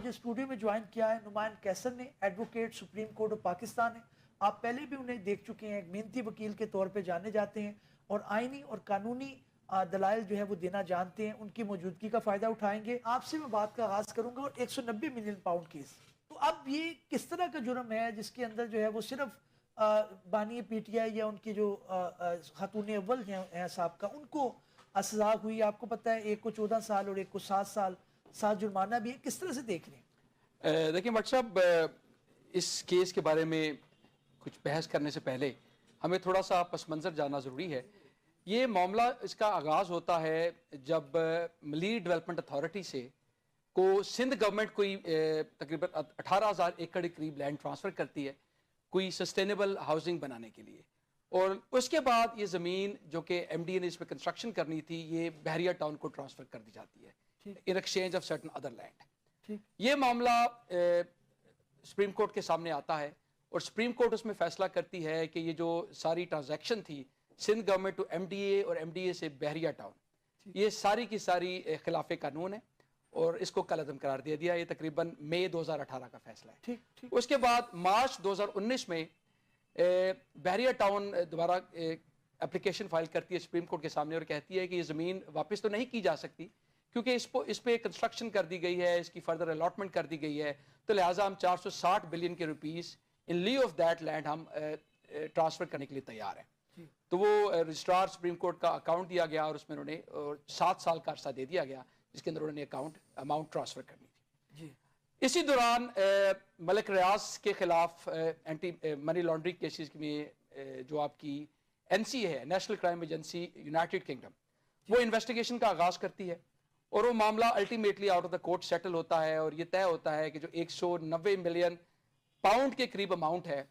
مجھے اسٹوڈیو میں جوائن کیا ہے نمائند کیسر نے، advocate supreme court of Pakistan ہے. آپ پہلے بھی انہیں دیکھ چکے ہیں، ایک محنتی وکیل کے طور پہ جانے جاتے ہیں اور آئینی اور قانونی دلائل جو ہے وہ دینا جانتے ہیں. ان کی موجودگی کا فائدہ اٹھائیں گے. آپ سے میں بات کا آغاز کروں گا. اور 190 ملین پاؤنڈ کیس، تو اب یہ کس طرح کا جرم ہے جس کے اندر جو ہے وہ صرف بانی پی ٹی آئی یا ان کی جو خاتون اول ہیں سابقہ، ان کو سزا ہوئی؟ آپ کو پتہ ہے ایک کو 14 سال اور ایک کو 7 سال، 7 جرمانہ بھی ہے. کس طرح سے دیکھ رہے ہیں؟ دیکھیں بٹ صاحب، اس کیس کے بارے میں کچھ بحث کرنے سے پہلے ہمیں تھوڑا سا پس منظر جاننا ضروری ہے. یہ معاملہ اس کا آغاز ہوتا ہے جب ملی ڈیولپمنٹ اتھارٹی سے کو سندھ گورنمنٹ کوئی تقریباً 18,000 ایکڑ کے قریب لینڈ ٹرانسفر کرتی ہے کوئی سسٹینیبل ہاؤسنگ بنانے کے لیے. اور اس کے بعد یہ زمین جو کہ ایم ڈی اے نے اس پہ کنسٹرکشن کرنی تھی یہ بحریہ ٹاؤن کو ٹرانسفر کر دی جاتی ہے in exchange of certain other land. یہ معاملہ سپریم کورٹ کے سامنے آتا ہے اور سپریم کورٹ اس میں فیصلہ کرتی ہے کہ یہ جو ساری ٹرانزیکشن تھی Sindh government to M D A اور ایم ڈی اے سے بحریہ ٹاؤن، یہ ساری کی ساری خلاف قانون ہے اور اس کو کالعدم قرار دے دیا. یہ تقریباً مئی 2018 کا فیصلہ ہے. اس کے بعد مارچ 2019 میں بحریہ ٹاؤن دوبارہ اپلیکیشن فائل کرتی ہے سپریم کورٹ کے سامنے اور کہتی ہے کہ یہ زمین واپس تو نہیں کی جا سکتی کیونکہ اس پہ کنسٹرکشن کر دی گئی ہے، اس کی فردر الاٹمنٹ کر دی گئی ہے، تو لہٰذا ہم 460 بلین کے rupees in lieu of that land ہم ٹرانسفر کرنے کے لیے تیار ہیں. تو وہ رجسٹرار سپریم کورٹ کا اکاؤنٹ دیا گیا اور اس میں انہوں نے 7 سال کا عرصہ دے دیا گیا جس کے اندر انہوں نے اماؤنٹ ٹرانسفر کرنی تھی. اسی دوران ملک ریاض کے خلاف اینٹی منی لانڈرنگ کیسز میں جو آپ کی این سی ہے national crime agency United kingdom, وہ انویسٹیگیشن کا آغاز کرتی ہے اور وہ معاملہ ultimately out of the court settle ہوتا ہے اور یہ طے ہوتا ہے کہ جو 190 ملین پاؤنڈ کے قریب اماؤنٹ ہے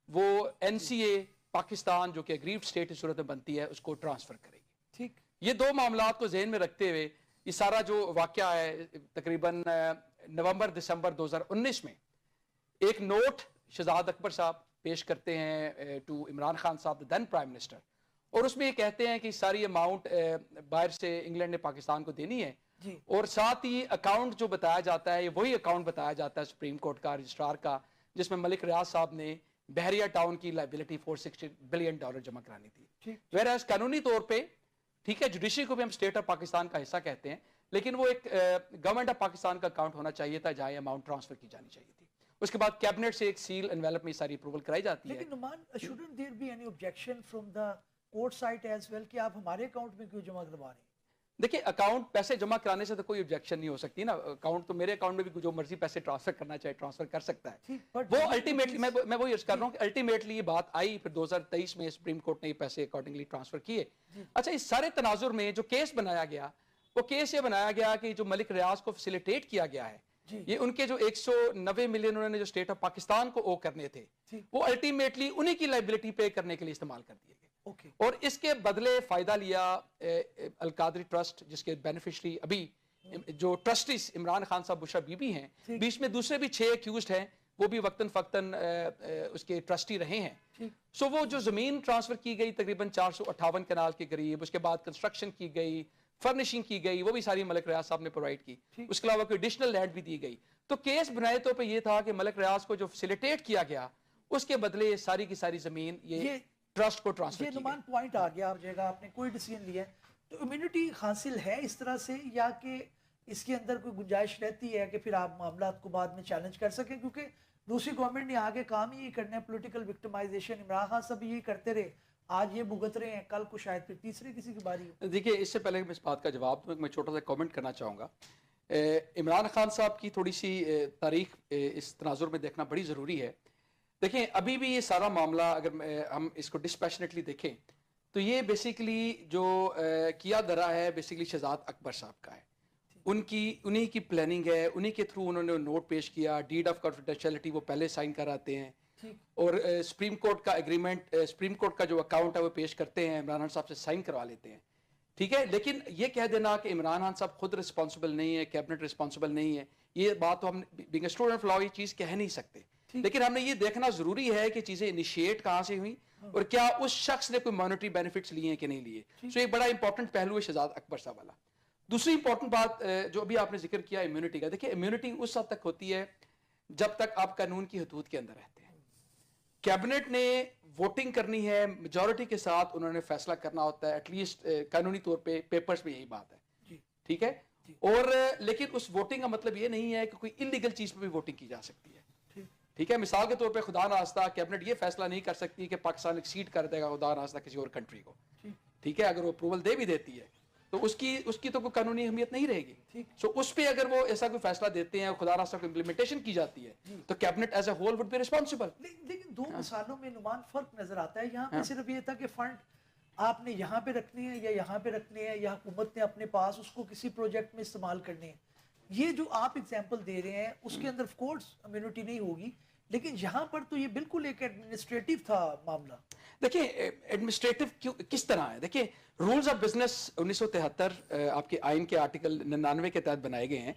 وہ این سی اے پاکستان جو کہ اگریوڈ اسٹیٹ کی صورت میں بنتی ہے اس کو ٹرانسفر کرے گی. یہ دو معاملات کو ذہن میں رکھتے ہوئے یہ سارا جو واقعہ ہے تقریباً نومبر دسمبر 2019 میں ایک نوٹ شہزاد اکبر صاحب پیش کرتے ہیں ٹو عمران خان صاحب دین پرائم منسٹر اور اس میں یہ کہتے ہیں کہ ساری اماؤنٹ باہر سے انگلینڈ نے پاکستان کو دینی ہے اور ساتھ ہی اکاؤنٹ جو بتایا جاتا ہے وہی اکاؤنٹ بتایا جاتا ہے سپریم کورٹ کا رجسٹرار کا جس میں ملک ریاض صاحب نے بحریہ ٹاؤن کی لائبلٹی $460 بلین جمع کرانی تھی. ویراز قانونی طور پہ ٹھیک ہے جوڈیشری کو بھی ہم اسٹیٹ آف پاکستان کا حصہ کہتے ہیں لیکن وہ ایک گورنمنٹ آف پاکستان کا اکاؤنٹ ہونا چاہیے تھا جہاں اماؤنٹ ٹرانسفر کی جانی چاہیے تھی. اس کے بعد کیبنٹ سے ایک سیل انویلپ میں ساری اپروول کرائی جاتی ہے. لیکن نمان shouldn't there be any objection from the court side as well کہ آپ ہمارے اکاؤنٹ میں کیوں جمع کروا رہے ہیں؟ دیکھیں اکاؤنٹ پیسے جمع کرانے سے تو کوئی objection نہیں ہو سکتی نا. اکاؤنٹ تو میرے اکاؤنٹ میں بھی جو مرضی پیسے ٹرانسفر کرنا چاہے ٹرانسفر کر سکتا ہے. وہ الٹیمیٹلی میں وہی عرض کر رہا ہوں کہ الٹیمیٹلی یہ بات آئی پھر 2023 میں سپریم کورٹ نے یہ پیسے اکارڈنگلی ٹرانسفر کیے. اچھا اس سارے تناظر میں جو کیس بنایا گیا وہ کیس یہ بنایا گیا کہ جو ملک ریاض کو فیسیلیٹیٹ کیا گیا ہے یہ ان کے جو 190 ملین انہوں نے جو اسٹیٹ آف پاکستان کو او کرنے تھے وہ الٹیمیٹلی انہی کی لائبلٹی پے کرنے کے لیے استعمال کر دیے گئے. اور اس کے بدلے فائدہ لیا القادری ٹرسٹ جس کے بینیفیشری ابھی جو ٹرسٹیز عمران خان صاحب بشرا بی بی ہیں، بیچ میں دوسرے بھی 6 ایکیوزڈ ہیں وہ بھی وقتاً فقتاً اس کے ٹرسٹی رہے ہیں. سو وہ جو زمین ٹرانسفر کی گئی تقریباً 458 کنال کے قریب، اس کے بعد کنسٹرکشن کی گئی، فرنشنگ کی گئی، وہ بھی ساری ملک ریاض صاحب نے پرووائڈ کی. اس کے علاوہ کوئی ایڈیشنل لینڈ بھی دی گئی. تو کیس بنائے طور پہ یہ تھا کہ ملک ریاض کو جو فیسیلیٹیٹ کیا گیا اس کے بدلے ساری کی ساری زمین یہ ٹرسٹ کو ٹرانسفر کی گئی. یہ نمان پوائنٹ آ گیا آپ جگہ آپ نے کوئی ڈیسیژن لیا ہے تو امیونٹی حاصل ہے اس طرح سے یا کہ اس کے اندر کوئی گنجائش رہتی ہے کہ پھر آپ معاملات کو بعد میں چیلنج کر سکیں؟ کیونکہ دوسری گورنمنٹ نے آگے کام ہی کرنا ہے پولیٹیکل وکٹمائزیشن. عمران خان صاحب یہی کرتے رہے، آج یہ بھگت رہے ہیں، کل کو شاید پھر تیسرے کسی کی باری ہو. دیکھیے اس سے پہلے میں اس بات کا جواب دوں میں چھوٹا سا کامنٹ کرنا چاہوں گا. عمران خان صاحب کی تھوڑی سی تاریخ اس تناظر میں دیکھنا بڑی ضروری ہے. دیکھیں ابھی بھی یہ سارا معاملہ اگر ہم اس کو ڈسپیشنیٹلی دیکھیں تو یہ بیسیکلی جو کیا درا ہے بیسیکلی شہزاد اکبر صاحب کا ہے. انہی کی پلاننگ ہے، انہی کے تھرو انہوں نے نوٹ پیش کیا، ڈیڈ آف کانفیڈینشیلٹی وہ پہلے سائن کراتے ہیں اور سپریم کورٹ کا ایگریمنٹ سپریم کورٹ کا جو اکاؤنٹ ہے وہ پیش کرتے ہیں، عمران خان صاحب سے سائن کروا لیتے ہیں. ٹھیک ہے، لیکن یہ کہہ دینا کہ عمران خان صاحب خود رسپانسبل نہیں ہے، کیبنٹ رسپانسبل نہیں ہے، یہ بات تو ہم being a student of law یہ چیز کہہ نہیں سکتے. لیکن ہم نے یہ دیکھنا ضروری ہے کہ چیزیں انیشیٹ کہاں سے ہوئی اور کیا اس شخص نے کوئی مانیٹری بینیفٹس لیے ہیں کہ نہیں لیے. سو یہ بڑا امپورٹنٹ پہلو ہے شہزاد اکبر صاحب والا. دوسری امپورٹنٹ بات جو ابھی آپ نے ذکر کیا امیونٹی کا، دیکھیں امیونٹی اس حد تک ہوتی ہے جب تک آپ قانون کی حدود کے اندر رہتے ہیں. کیبنٹ نے ووٹنگ کرنی ہے، میجورٹی کے ساتھ انہوں نے فیصلہ کرنا ہوتا ہے، ایٹ لیسٹ قانونی طور پہ پیپرز میں یہی بات ہے، ٹھیک ہے. اور لیکن اس ووٹنگ کا مطلب یہ نہیں ہے کہ کوئی انلیگل چیز پہ بھی ووٹنگ کی جا سکتی ہے، ٹھیک ہے. مثال کے طور پہ خدا نخواستہ کیبنٹ یہ فیصلہ نہیں کر سکتی کہ پاکستان ایک سیٹ کر دے گا خدا نخواستہ کسی اور کنٹری کو، ٹھیک ہے. اگر وہ اپروول دے بھی دیتی ہے تو اس کی تو کوئی قانونی اہمیت نہیں رہے گی. سو اس پہ اگر وہ ایسا کوئی فیصلہ دیتے ہیں اور خدا نخواستہ کو امپلیمنٹیشن کی جاتی ہے تو cabinet as a whole would be responsible. لیکن دو مثالوں میں نعمان فرق نظر آتا ہے. یہاں پہ صرف یہ تھا کہ فنڈ آپ نے یہاں پہ رکھنے ہیں یا یہاں پہ رکھنے ہیں یا حکومت نے اپنے پاس اس کو کسی پروجیکٹ میں استعمال کرنے ہیں. یہ جو آپ اگزامپل دے رہے ہیں اس کے اندر آف کورس امیونٹی نہیں ہوگی، لیکن یہاں پر تو یہ بالکل ایک ایڈمنسٹریٹو تھا معاملہ. دیکھیں ایڈمنسٹریٹو کس طرح ہے، دیکھیں رولز آف بزنس 1973 آپ کے آئین کے آرٹیکل 99 کے تحت بنائے گئے ہیں،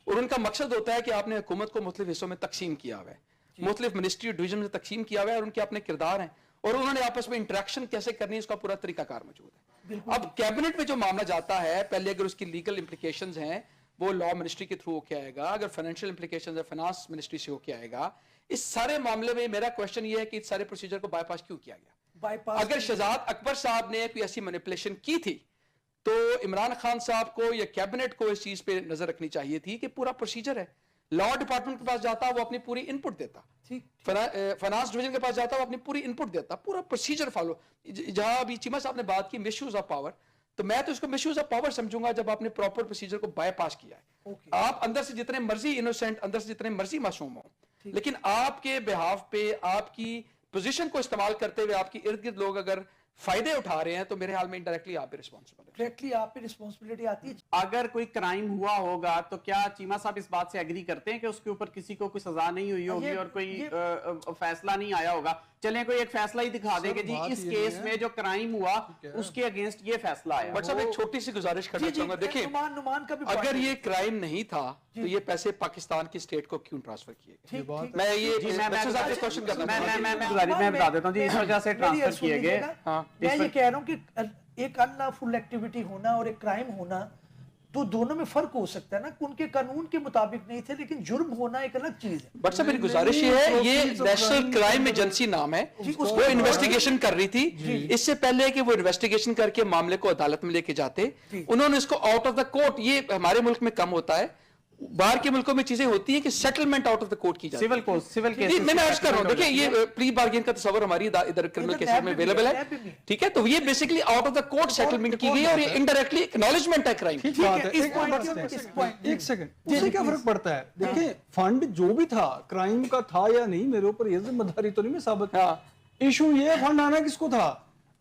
اور ان کا مقصد ہوتا ہے کہ آپ نے حکومت کو مختلف حصوں میں تقسیم کیا ہوا ہے، مختلف منسٹری اور ڈویژن میں تقسیم کیا ہوا ہے، اور ان کے اپنے کردار ہیں اور انہوں نے آپس میں انٹریکشن کیسے کرنی ہے اس کا پورا طریقہ کار موجود ہے. اب کیبنٹ میں جو معاملہ جاتا ہے، پہلے اگر اس کی لیگل امپلیکیشنز ہیں وہ لا منسٹری کے تھرو ہو کے آئے گا، اگر فائنینشیل امپلیکیشنز ہے فائنانس منسٹری سے ہو کے آئے گا. اس سارے معاملے میں میرا کوشچن یہ ہے کہ اس سارے پروسیجر کو بائی پاس کیوں کیا گیا؟ اگر شہزاد اکبر صاحب نے کوئی ایسی مینیپولیشن کی تھی تو عمران خان صاحب کو یا کیبنٹ کو اس چیز پہ نظر رکھنی چاہیے تھی کہ پورا پروسیجر ہے. لا ڈپارٹمنٹ کے پاس جاتا وہ اپنی پوری ان پٹ دیتا، فائنانس ڈویژن کے پاس جاتا وہ اپنی پوری ان پٹ دیتا، پورا پروسیجر فالو. جہاں ابھی چیمہ صاحب نے بات کی مس یوز آف پاور، تو میں تو اس کو مس یوز آف پاور سمجھوں گا جب آپ نے پراپر پروسیجر کو بائی پاس کیا ہے. آپ اندر سے جتنے مرضی انوسینٹ، اندر سے جتنے مرضی معصوم ہوں، لیکن آپ کے بہاف پہ آپ کی پوزیشن کو استعمال کرتے ہوئے آپ کی ارد گرد لوگ اگر فائدے اٹھا رہے ہیں تو میرے حال میں انڈائریکٹلی آپ پہ رسپانسبل ہے. ڈائریکٹلی آپ پہ رسپانسبلٹی آتی ہے. اگر کوئی کرائم ہوا ہوگا تو کیا چیمہ صاحب اس بات سے ایگری کرتے ہیں کہ اس کے اوپر کسی کو کوئی سزا نہیں ہوئی ہوگی اور کوئی فیصلہ نہیں آیا ہوگا؟ چلیں کوئی ایک فیصلہ ہی دکھا دے کہ جی اس کیس میں جو کرائم ہوا اس کے اگینسٹ یہ فیصلہ آیا. بٹ صاحب ایک چھوٹی سی گزارش کرنا چاہوں گا، دیکھیں اگر یہ کرائم نہیں تھا تو یہ پیسے پاکستان کی اسٹیٹ کو کیوں ٹرانسفر کیے گئے؟ میں بتا دیتا ہوں جی، اس وجہ سے ٹرانسفر کیے گئے. میں یہ کہہ رہا ہوں کہ ایک انلافل ایکٹیویٹی ہونا اور ایک کرائم ہونا تو دونوں میں فرق ہو سکتا ہے نا. ان کے قانون کے مطابق نہیں تھے، لیکن جرم ہونا ایک الگ چیز ہے. بٹ صاحب میری گزارش یہ ہے، یہ نیشنل کرائم ایجنسی نام ہے، وہ انویسٹیگیشن کر رہی تھی. اس سے پہلے کہ وہ انویسٹیگیشن کر کے معاملے کو عدالت میں لے کے جاتے، انہوں نے اس کو آؤٹ آف دا کورٹ، یہ ہمارے ملک میں کم ہوتا ہے، باہر کے ملکوں میں چیزیں ہوتی ہیں کہ settlement out of the court کی جاتی ہے. سول کیس میں عرض کر رہا ہوں، دیکھیں یہ پری بارگین کا تصور ہماری ادھر کرمنل کیسز میں اویلیبل ہے، ٹھیک ہے. تو یہ basically out of the court settlement کی گئی اور یہ انڈائریکٹلی اکنالجمنٹ ہے کرائم. ایک سیکنڈ، اس سے کیا فرق پڑتا ہے؟ دیکھیں فنڈ جو بھی تھا کرائم کا تھا یا نہیں، میرے اوپر یہ ذمہ داری تو نہیں میں ثابت. ایشو یہ فنڈ آنا کس کو تھا؟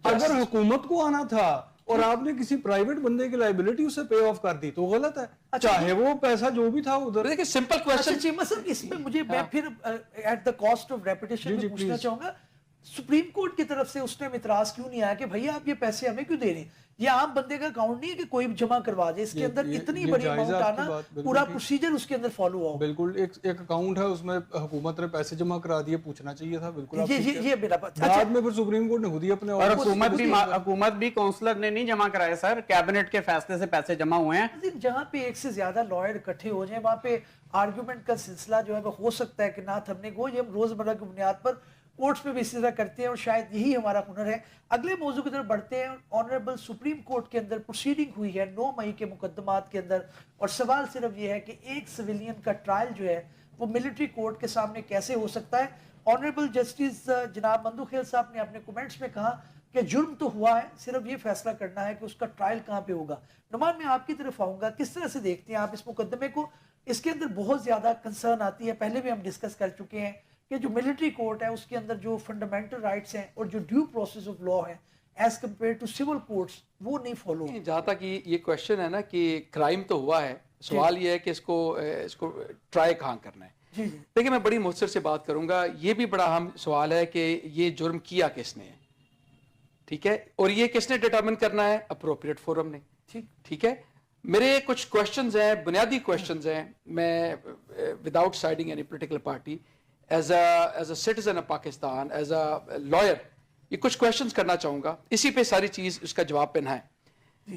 اگر حکومت کو آنا تھا اور آپ نے کسی پرائیویٹ بندے کی لائبلٹی اسے پے آف کر دی تو غلط ہے، چاہے وہ پیسہ جو بھی تھا ادھر. دیکھیں سمپل کوسچن چیمہ صاحب اس میں مجھے میں پھر at the cost of repetition میں پوچھنا چاہوں گا، سپریم کورٹ کی طرف سے اس نے اعتراض کیوں نہیں آیا کہ بھائی آپ یہ پیسے ہمیں کیوں دے رہے ہیں؟ یہ عام بندے کا اکاؤنٹ نہیں ہے کہ کوئی جمع کروا دے، اس کے اندر اتنی بڑی اماؤنٹ آنا، پورا پروسیجر اس کے اندر فالو ہوا. بالکل ایک اکاؤنٹ ہے اس میں حکومت نے پیسے جمع کرا دیے، پوچھنا چاہیے تھا. بالکل یہ میرا بات. بعد میں پھر سپریم کورٹ نے خود ہی اپنے اور حکومت بھی کونسلر نے نہیں جمع کرائے سر، کیبنٹ کے فیصلے سے پیسے جمع ہوئے ہیں. جہاں پہ ایک سے زیادہ لائر اکٹھے ہو جائیں وہاں پہ آرگیومنٹ کا سلسلہ جو ہے وہ ہو سکتا ہے کہ نہ تھمنے کو. یہ ہم روزمرہ کی بنیاد پر کورٹس میں بھی اسی طرح کرتے ہیں اور شاید یہی ہمارا ہنر ہے. اگلے موضوع کی طرف بڑھتے ہیں. آنریبل سپریم کورٹ کے اندر پروسیڈنگ ہوئی ہے 9 مئی کے مقدمات کے اندر، اور سوال صرف یہ ہے کہ ایک سویلین کا ٹرائل جو ہے وہ ملٹری کورٹ کے سامنے کیسے ہو سکتا ہے. آنریبل جسٹس جناب مندو خیل صاحب نے اپنے کومنٹس میں کہا کہ جرم تو ہوا ہے، صرف یہ فیصلہ کرنا ہے کہ اس کا ٹرائل کہاں پہ ہوگا. نعمان میں آپ کی طرف آؤں گا، کس طرح سے دیکھتے ہیں آپ اس مقدمے کو؟ اس کے اندر بہت زیادہ کنسرن آتی ہے، پہلے بھی ہم ڈسکس کر چکے ہیں کہ جو ملٹری کورٹ ہے اس کے اندر جو فنڈامنٹل رائٹس ہیں اور جو ڈیو پروسیس آف لا ہے as compared to civil courts وہ نہیں فالو. جہاں تک یہ کوشچن ہے نا کہ کرائم تو ہوا ہے، سوال یہ ہے کہ اس کو ٹرائی کہاں کرنا ہے. دیکھیں میں بڑی مختصر سے بات کروں گا. یہ بھی بڑا اہم سوال ہے کہ یہ جرم کیا کس نے ہے، ٹھیک ہے، اور یہ کس نے ڈیٹرمن کرنا ہے؟ اپروپریٹ فورم نے. ٹھیک ہے. میرے کچھ کوشچنز ہیں، بنیادی کوشچنز ہیں. میں without siding any political party, as a citizen of Pakistan, as a lawyer, یہ کچھ کوشچنز کرنا چاہوں گا. اسی پہ ساری چیز اس کا جواب پہنا ہے.